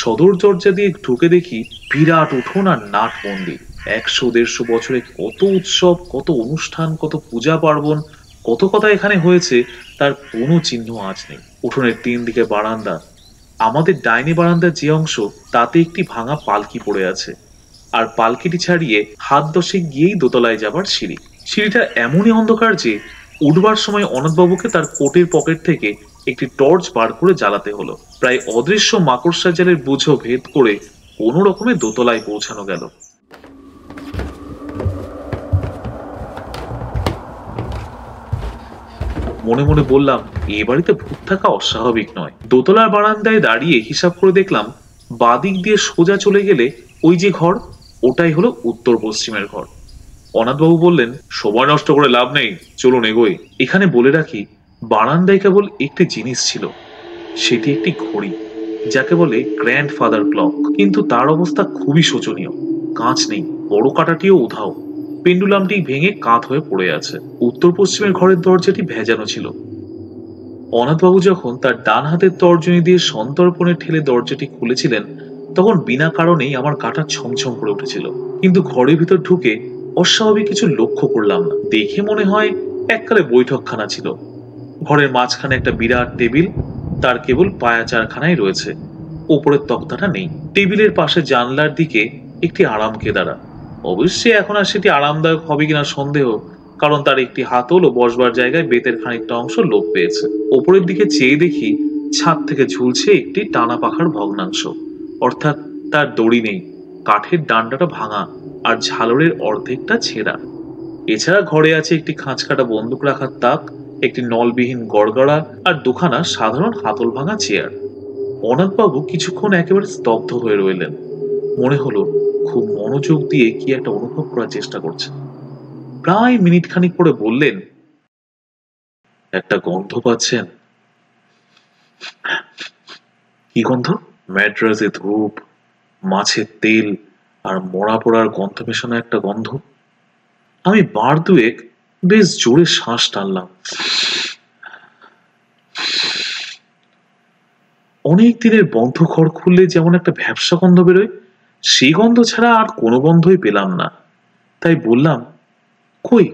সদর দরজা দিয়ে ঢুকে দেখি বিরাট উঠোন আর নাট মন্দির। 100-150 বছরে কত উৎসব, কত অনুষ্ঠান, কত পূজা পার্বণ, কত কথা এখানে হয়েছে তার কোনো চিহ্ন আজ নেই। উঠোনের 3 দিকে বারান্দা। আমাদের ডাইনি বারান্দার যে অংশ তাতে একটি ভাঙা পালকি পড়ে আছে, আর পালকিটি ছাড়িয়ে হাত 10 গিয়েই দোতলায় যাবার সিঁড়ি। সিঁড়িটা এমনই অন্ধকার যে উঠবার সময় অনাথবাবুকে তার কোটের পকেট থেকে একটি টর্চ বার করে জ্বালাতে হলো। প্রায় অদৃশ্য মাকড়সা জালের বুঝো ভেদ করে কোনো রকমে দোতলায় পৌঁছানো গেল। মনে মনে বললাম, এ বাড়িতে ভূত থাকা অস্বাভাবিক নয়। দোতলার বারান্দায় দাঁড়িয়ে হিসাব করে দেখলাম, বাদিক দিয়ে সোজা চলে গেলে ওই যে ঘর, ওটাই হলো উত্তর পশ্চিমের ঘর। অনাথবাবু বললেন, সময় নষ্ট করে লাভ নেই, চলুন এগোই। এখানে বলে রাখি, বারান্দায় কেবল একটি জিনিস ছিল, সেটি একটি ঘড়ি, যাকে বলে গ্র্যান্ডফাদার ক্লক। কিন্তু তার অবস্থা খুবই শোচনীয়। কাঁচ নেই, বড় কাঁটাটিও উধাও। পেন্ডুলামটি ভেঙে কাঁধ হয়ে পড়ে আছে। উত্তর পশ্চিমের ঘরের দরজাটি ভেজানো ছিল। অনাথবাবু যখন তার ডান হাতের তর্জনী দিয়ে সন্তর্পণে ঠেলে দরজাটি খুলেছিলেন, তখন বিনা কারণেই আমার গাটা ছমছম করে উঠেছিল। কিন্তু ঘরের ভিতর ঢুকে অস্বাভাবিক কিছু লক্ষ্য করলাম না। দেখে মনে হয় এককালে বৈঠকখানা ছিল। ঘরের মাঝখানে একটা বিরাট টেবিল, তার কেবল পায়া চারখানাই রয়েছে, ওপরের তক্তাটা নেই। টেবিলের পাশে জানলার দিকে একটি আরাম কেদারা। অবশ্যই এখন আর সেটি আরামদায়ক হবে কিনা সন্দেহ, কারণ তার একটি হাতল ও বসবার জায়গায় বেতের খানিকটা অংশ লোপ পেয়েছে। ওপরের দিকে চেয়ে দেখি ছাদ থেকে ঝুলছে একটি টানা পাখার ভগ্নাংশ, অর্থাৎ তার দড়ি নেই, কাঠের ডান্ডাটা ভাঙা আর ঝালরের অর্ধেকটা ছেঁড়া। এছাড়া ঘরে আছে একটি খাঁচকাটা বন্দুক রাখার তাক, একটি নলবিহীন গড়গড়া আর দুখানা সাধারণ হাতল ভাঙা চেয়ার। অনাথবাবু কিছুক্ষণ একেবারে স্তব্ধ হয়ে রইলেন। মনে হলো খুব মনোযোগ দিয়ে কি একটা অনুভব করার চেষ্টা করছে। প্রায় মিনিট খানিক পরে বললেন, একটা গন্ধ পাচ্ছেন? কি গন্ধ? ম্যাড্রাসে ধূপ, মাছের তেল আর মরা পোড়ার গন্ধ মেশানো একটা গন্ধ। আমি বার দুয়েক বেশ জোরে শ্বাস টানলাম। অনেক দিনের বন্ধ ঘর খুললে যেমন একটা ভ্যাপসা গন্ধ বেরোয়, সেই গন্ধ ছাড়া আর কোনো গন্ধই পেলাম না। তাই বললাম, কই,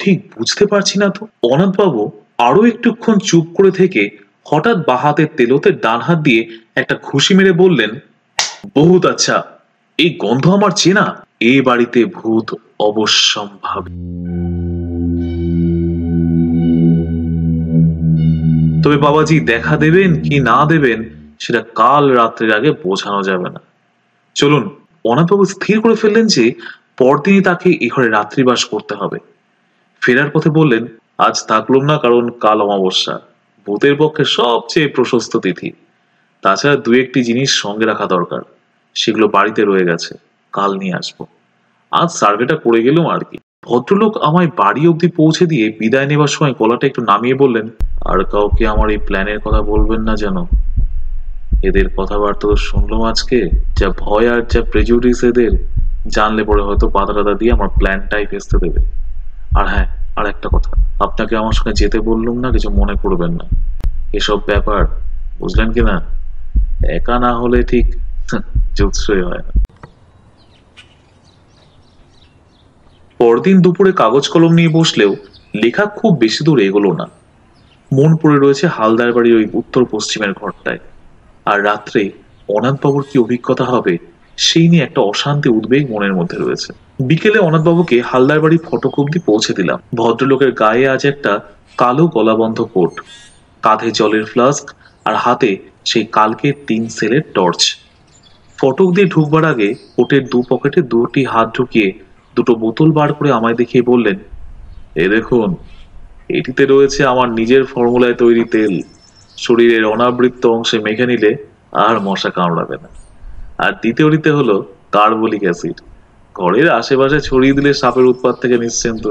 ঠিক বুঝতে পারছি না তো। অনাথবাবু আরো একটুক্ষণ চুপ করে থেকে হঠাৎ বাঁ হাতের তেলোতে ডান হাত দিয়ে একটা ঘুষি মেরে বললেন, বহুত আচ্ছা, এই গন্ধ আমার চেনা। এ বাড়িতে ভূত অবশ্যম্ভাবী। তবে বাবাজি দেখা দেবেন কি না দেবেন সেটা কাল রাত্রের আগে বোঝানো যাবে না। চলুন। অনাথবাবু স্থির করে ফেললেন যে পরদিনই তাকে এ ঘরে রাত্রিবাস করতে হবে। ফেরার পথে বললেন, আজ থাকলুম না, কারণ কাল অমাবস্যা, ভূতের পক্ষে সবচেয়ে প্রশস্ত তিথি। তাছাড়া দু একটি জিনিস সঙ্গে রাখা দরকার, সেগুলো বাড়িতে রয়ে গেছে, কাল নিয়ে আসবো। আজ সার্ভেটা করে গেলুম আর কি। ভদ্রলোক আমায় বাড়ি অবধি পৌঁছে দিয়ে বিদায় নেবার সময় গলাটা একটু নামিয়ে বললেন, আর কাউকে আমার এই প্ল্যানের কথা বলবেন না যেন। এদের কথাবার্তা তো শুনলাম আজকে, যা ভয় আর যা প্রেজুডিস এদের, জানলে পরে হয়তো পাতা টাতা দিয়ে আমার প্ল্যানটাই ভেস্তে দেবে। আর হ্যাঁ, আর একটা কথা, আপনাকে আমার সঙ্গে যেতে বললুম না, কিছু মনে করবেন না। এসব ব্যাপার, বুঝলেন কিনা, একা না হলে ঠিক জুৎসই হয় না। পরদিন দুপুরে কাগজ কলম নিয়ে বসলেও লেখা খুব বেশি দূর এগোলো না। মন পড়ে রয়েছে হালদার বাড়ির ওই উত্তর পশ্চিমের ঘরটায়। আর রাত্রে অনাথবাবুর কি অভিজ্ঞতা হবে সেই নিয়ে একটা অশান্তি উদ্বেগ মনের মধ্যে রয়েছে। বিকেলে অনাথবাবুকে হালদার বাড়ি ফটক অব্দি পৌঁছে দিলাম। ভদ্রলোকের গায়ে আজ একটা কালো গলাবন্ধ কোট, কাঁধে জলের ফ্লাস্ক আর হাতে সেই কালকের 3 সেলের টর্চ। ফটক দিয়ে ঢুকবার আগে কোটের দু পকেটে দুটি হাত ঢুকিয়ে দুটো বোতল বার করে আমায় দেখিয়ে বললেন, এ দেখুন, এটিতে রয়েছে আমার নিজের ফর্মুলায় তৈরি তেল। শরীরের অনাবৃত অংশে মেখে নিলে আর মশা কামড়াবে না। আর দ্বিতীয়টিতে হলো কার্বলিক অ্যাসিড, ঘরের আশেপাশে ছড়িয়ে দিলে সাপের উৎপাত থেকে নিশ্চিন্ত।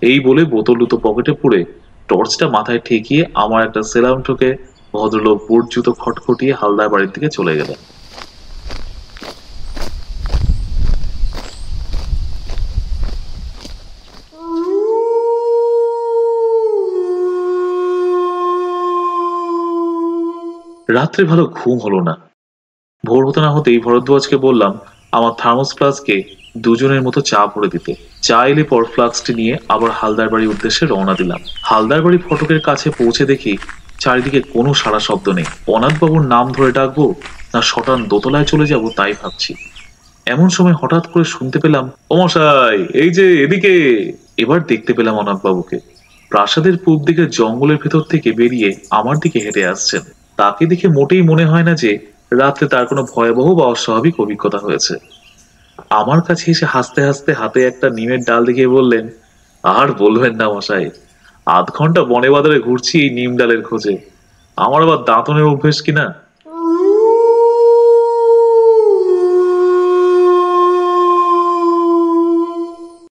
এই বলে বোতল দুটো পকেটে পুরে টর্চটা মাথায় ঠেকিয়ে আমার একটা সেলাম ঠোকে ভদ্রলোক বুট জুতো খটখটিয়ে হালদার বাড়ির দিকে চলে গেলেন। রাত্রে ভালো ঘুম হলো না। ভোর হতে না হতেই ভরদ্বাজকে বললাম আমার থার্মোস ফ্লাস্কে দুজনের মতো চা ভরে দিতে। চা এলে পর ফ্লাস্কটি নিয়ে আবার হালদার বাড়ির উদ্দেশ্যে রওনা দিলাম। হালদার বাড়ি ফটকের কাছে পৌঁছে দেখি চারিদিকে কোনো সাড়া শব্দ নেই। অনাথবাবুর নাম ধরে ডাকবো না সটান দোতলায় চলে যাব তাই ভাবছি। এমন সময় হঠাৎ করে শুনতে পেলাম, ও মশাই, এই যে এদিকে। এবার দেখতে পেলাম অনাথবাবুকে প্রাসাদের পূব দিকের জঙ্গলের ভেতর থেকে বেরিয়ে আমার দিকে হেঁটে আসছেন। তাকে দেখে মোটেই মনে হয় না যে রাত্রে তার কোনো ভয়াবহ বা অস্বাভাবিক অভিজ্ঞতা হয়েছে। আমার কাছে এসে হাসতে হাসতে হাতে একটা নিমের ডাল দেখিয়ে বললেন, আর বলবেন না মশাই, 8 ঘন্টা বনে বাজারে ঘুরছি এই নিম ডালের খোঁজে। আমার আবার দাঁতনের অভ্যেস কিনা।